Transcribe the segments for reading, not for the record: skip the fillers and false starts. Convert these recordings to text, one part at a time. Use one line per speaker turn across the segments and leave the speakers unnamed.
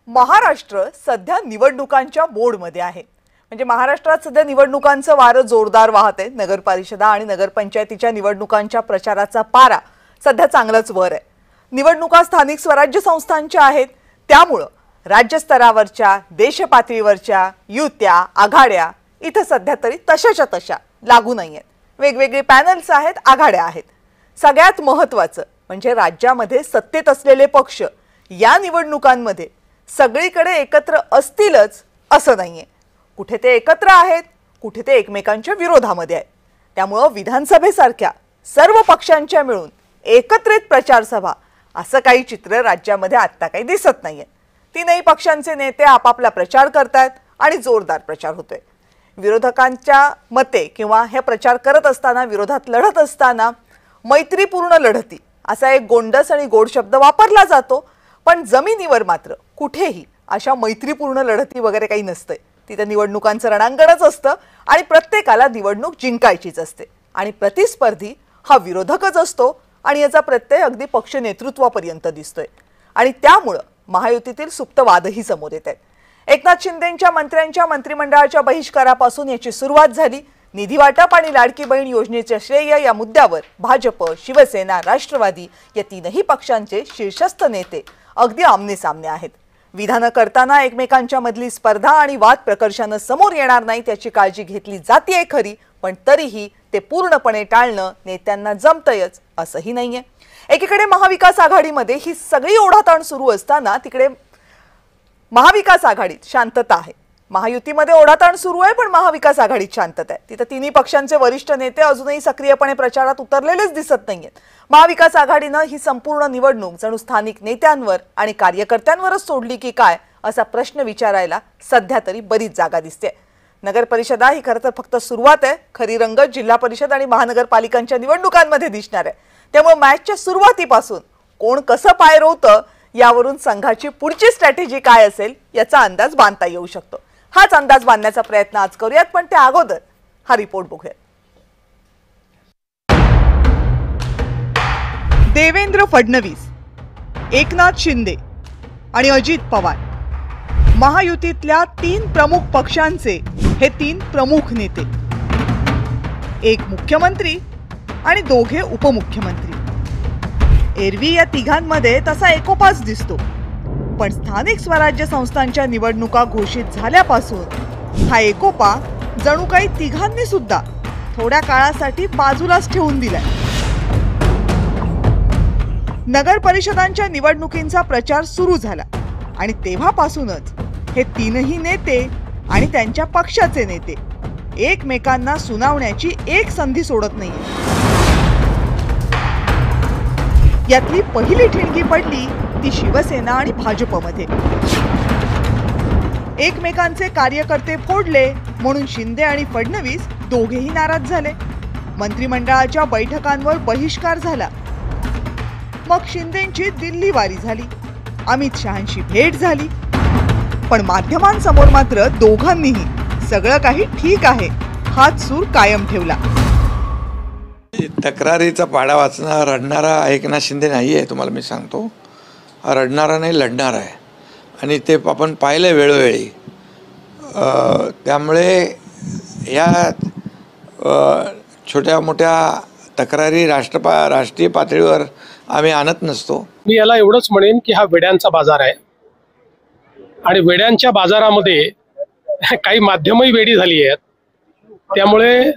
महाराष्ट्र सध्या निवडणुकांच्या मोडमध्ये आहे। म्हणजे महाराष्ट्रात सध्या निवडणुकांचं वारं जोरदार वाहत आहे। नगरपरिषदा आणि नगरपंचायतीच्या निवडणुकांच्या प्रचाराचा पारा सध्या चांगलाच वर आहे। निवडणुका स्थानिक स्वराज्य संस्थांच्या आहेत, त्यामुळे राज्य स्तरावरच्या देश पातळीवरच्या युत्या आघाड्या इथे सध्या तरी तशाच्या तशा लागू नाहीयेत। वेगवेगळे पॅनल्स आहेत, आघाड्या आहेत। सगळ्यात महत्त्वाचं म्हणजे राज्यामध्ये सत्तेत असलेले पक्ष या निवडणुकांमध्ये सगळीकडे एकत्र असतीलच असं नाहीये। कुठे ते एकत्र आहेत, कुठे ते एकमेकांच्या विरोधामध्ये आहेत। त्यामुळे विधानसभेसारख्या सर्व पक्षांच्या मिळून एकत्रित प्रचार सभा असं काही चित्र राज्यामध्ये आता काही दिसत नाहीये। तीनही पक्षांचे नेते आपापला प्रचार करतात आणि जोरदार प्रचार होतोय। विरोधकांच्या मते किंवा हे प्रचार करत असताना विरोधात लढत असताना मैत्रीपूर्ण लढती असा एक गोंडस आणि गोड शब्द वापरला जातो, पण जमिनीवर मात्र कुठेही अशा मैत्रीपूर्ण लढती वगैरे काही नसते। तिथे निवडणुकांचं रणांगणच असतं आणि प्रत्येकाला निवडणूक जिंकायचीच असते आणि प्रतिस्पर्धी हा विरोधकच असतो आणि याचा प्रत्यय अगदी पक्ष नेतृत्वापर्यंत दिसतोय आणि त्यामुळे महायुतीतील सुप्त वादही समोर येत आहेत। एकनाथ शिंदेंच्या मंत्र्यांच्या मंत्रिमंडळाच्या बहिष्कारापासून याची सुरुवात झाली। निधी वाटप आणि लाडकी बहीण योजनेचे श्रेय या मुद्द्यावर भाजप, शिवसेना, राष्ट्रवादी या तीनही पक्षांचे शीर्षस्थ नेते अगदी आमने-सामने आहेत। विधान करताना एकमेकांच्या मधली स्पर्धा आणि वाद प्रकर्षाने समोर येणार नाही त्याची काळजी घेतली जाते खरी, पण तरीही ते पूर्णपणे टाळणं नेत्यांना जमतंयच असंही नाहीये। एकीकडे महाविकास आघाडीमध्ये ही सगळी ओढाताण सुरू असताना तिकडे महाविकास आघाडीत शांतता आहे। महायुतीमध्ये ओढाताण सुरू आहे, पण महाविकास आघाडीत शांतता आहे। तिथे तिन्ही पक्षांचे वरिष्ठ नेते अजूनही सक्रियपणे प्रचारात उतरलेलेच दिसत नाहीयेत। महाविकास आघाडीने ही संपूर्ण निवडणूक जणू स्थानिक नेत्यांवर आणि कार्यकर्त्यांवरच सोडली की काय असा प्रश्न विचारायला सध्या तरी बरीच जागा दिसते। नगर परिषदा ही खरं तर फक्त सुरुवात आहे। खरी रंगत जिल्हा परिषद आणि महानगरपालिकांच्या निवडणुकांमध्ये दिसणार आहे। त्यामुळे मॅचच्या सुरुवातीपासून कोण कसं पाय रोवतं यावरून संघाची पुढची स्ट्रॅटेजी काय असेल याचा अंदाज बांधता येऊ शकतो। हाच अंदाज बांधण्याचा प्रयत्न आज करूयात, पण त्या अगोदर हा रिपोर्ट बघूयात। देवेंद्र फडणवीस, एकनाथ शिंदे आणि अजित पवार महायुतीतल्या तीन प्रमुख पक्षांचे हे तीन प्रमुख नेते। एक मुख्यमंत्री आणि दोघे उपमुख्यमंत्री। एरवी या तिघांमध्ये तसा एकोपाच दिसतो, पण स्थानिक स्वराज्य संस्थांच्या निवडणुका घोषित झाल्यापासून हा एकोपा जणू काही तिघांनी सुद्धा थोड्या काळासाठी बाजूलाच ठेवून दिलाय। नगर परिषदांच्या निवडणुकींचा प्रचार सुरू झाला आणि तेव्हापासूनच हे तीनही नेते आणि त्यांच्या पक्षाचे नेते एकमेकांना सुनावण्याची एक संधी सोडत नाहीये। यातली पहिली ठिणगी पडली ती शिवसेना आणि भाजपमध्ये। एकमेकांचे कार्यकर्ते फोडले म्हणून शिंदे आणि फडणवीस दोघेही नाराज झाले। मंत्रिमंडळाच्या बैठकांवर बहिष्कार झाला। मग शिंदेंची दिल्ली वारी झाली, अमित शहांशी भेट झाली, पण माध्यमांसमोर मात्र दोघांनीही सगळं काही ठीक आहे हाच सूर कायम ठेवला।
तक्रारीचा पाडा वाचणारा रडणारा एकनाथ शिंदे नाही आहे, तुम्हाला मी सांगतो। हा रडणारा नाही, लढणार आहे आणि ते आपण पाहिलं वेळोवेळी। त्यामुळे या छोट्या मोठ्या तक्रारी राष्ट्रीय पातळीवर आम्ही आणत नसतो।
मी याला एवढंच म्हणेन की हा वेड्यांचा बाजार आहे आणि वेड्यांच्या बाजारामध्ये काही माध्यमही वेडी झाली आहेत। त्यामुळे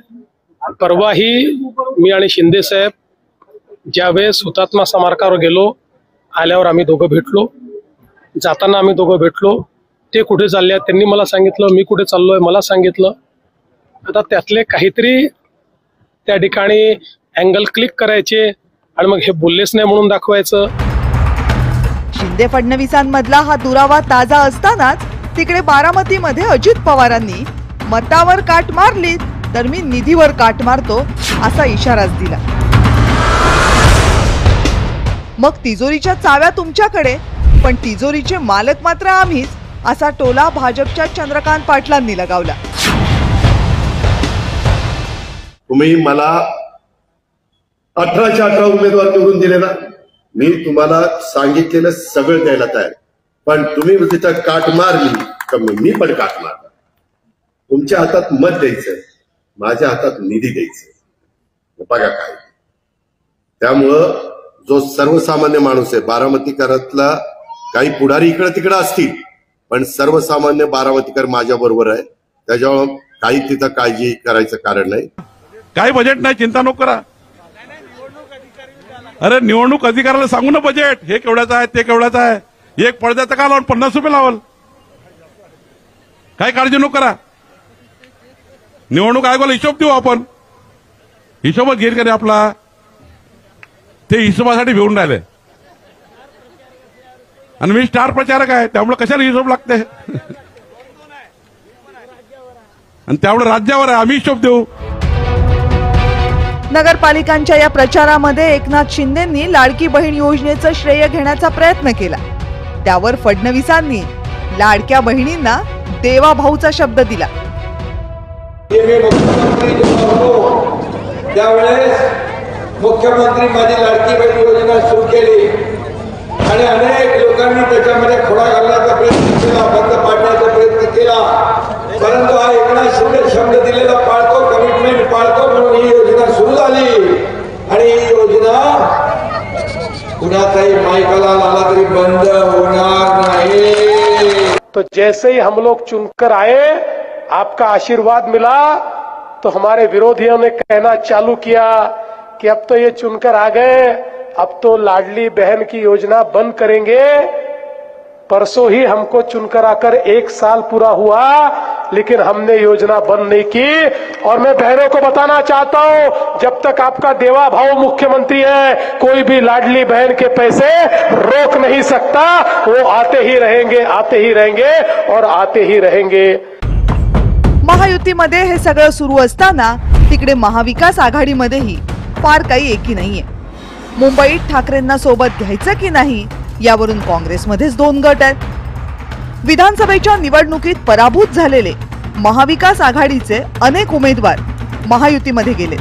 परवाही मी आणि शिंदे साहेब ज्यावेळेस हुतात्मा स्मारकावर गेलो, आल्यावर आम्ही दोघं भेटलो, जाताना आम्ही दोघं भेटलो। ते कुठे चालले आहेत त्यांनी मला सांगितलं, मी कुठे चाललोय मला सांगितलं। आता त्यातले काहीतरी त्या ठिकाणी अँगल क्लिक करायचे आणि मग हे बोललेच नाही म्हणून दाखवायचं।
शिंदे फडणवीसांमधला हा दुरावा ताजा असतानाच तिकडे बारामतीमध्ये अजित पवारांनी मतावर काट मारली तर मी निधीवर काट मारतो असा इशाराच दिला। मग तिजोरीच्या चाव्या तुमच्याकडे, पण तिजोरीचे मालक मात्र आम्हीच असा टोला भाजपच्या चंद्रकांत पाटलांनी लगावला।
तुम्ही मला 18च्या 18 उमेदवार निवडून दिले ना, मी तुम्हाला सांगितलेलं सगळं द्यायला तयार, पण तुम्ही तिथं काट मारली तर मी पण काट मारणार. तुमच्या हातात मत द्यायचंय, माझ्या हातात निधी द्यायचंय. बघा काय. त्यामुळं जो सर्वसामान्य माणूस आहे, बारामतीकरातला काही पुढारी इकडे तिकडे असतील, पण सर्वसामान्य बारामतीकर माझ्या बरोबर आहे. त्याच्यामुळे काही तिथं काळजी करायचं कारण नाही.
काही बजेट नाही, चिंता नको करा. अरे निवडणूक अधिकाऱ्याला सांगू ना बजेट हे केवढ्याचं आहे ते केवढ्याचं आहे. एक पडद्याचं का लावून 50 रुपये लावल. काही काळजी नको करा. निवडणूक आयोगाला हिशोब देऊ आपण. हिशोबच घेईल का नाही आपला. ते हिशोबासाठी भिवून राहिले आणि मी स्टार प्रचारक आहे, त्यामुळे कशाला हिशोब लागते. आणि त्यामुळे राज्यावर आहे, आम्ही हिशोब देऊ.
नगरपालिकांच्या या प्रचारामध्ये एकनाथ शिंदेंनी लाडकी बहीण योजनेचं श्रेय घेण्याचा प्रयत्न केला. त्यावर फडणवीसांनी लाडक्या बहिणींना देवा भाऊचा शब्द दिला.
त्यावेळेस मुख्यमंत्री माझी लाडकी बहीण योजना सुरू केली आणि अनेक लोकांनी त्याच्यामध्ये खोडा घालण्याचा प्रयत्न केला, बंद पाडण्याचा प्रयत्न केला. परंतु हा एकनाथ शिंदे शब्द दिलेला पाळतो, कमिटमेंट पाळतो, म्हणून ही योजना सुरू झाली. आणि ही योजना कुणाचाही मायकाला लावला तरी बंद होणार नाही.
तो जैसे ही हम लोग चुनकर आए, आपका आशीर्वाद मिला, तो हमारे विरोधियों ने कहना चालू किया कि अब तो ये चुनकर आ गए, अब तो लाडली बहन की योजना बंद करेंगे. परसों ही हमको चुनकर आकर 1 साल पूरा हुआ, लेकिन हमने योजना बंद नहीं की. और मैं बहनों को बताना चाहता हूं, जब तक आपका देवा भाव मुख्यमंत्री है, कोई भी लाडली बहन के पैसे रोक नहीं सकता. वो आते ही रहेंगे, आते ही रहेंगे और आते ही रहेंगे.
महायुतीमध्ये हे सगळं सुरू असताना तिकडे महाविकास आघाडीमध्येही फार काही एकी नाहीये. मुंबईत ठाकरेंना सोबत घ्यायचं की नाही यावरून काँग्रेसमध्येच 2 गट आहेत. विधानसभेच्या निवडणुकीत पराभूत झालेले महाविकास आघाडीचे अनेक उमेदवार महायुतीमध्ये गेले.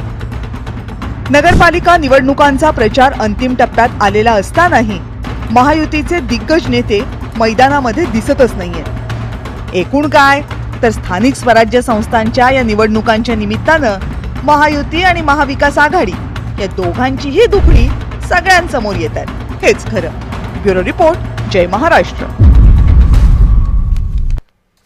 नगरपालिका निवडणुकांचा प्रचार अंतिम टप्प्यात आलेला असतानाही महायुतीचे दिग्गज नेते मैदानामध्ये दिसतच नाहीयेत. एकूण काय तर स्थानिक स्वराज्य संस्थांच्या या निवडणुकांच्या निमित्तानं महायुती आणि महाविकास आघाडी या दोघांचीही दुखणी सगळ्यांसमोर येत आहे. हेच खरं. ब्युरो रिपोर्ट, जय महाराष्ट्र.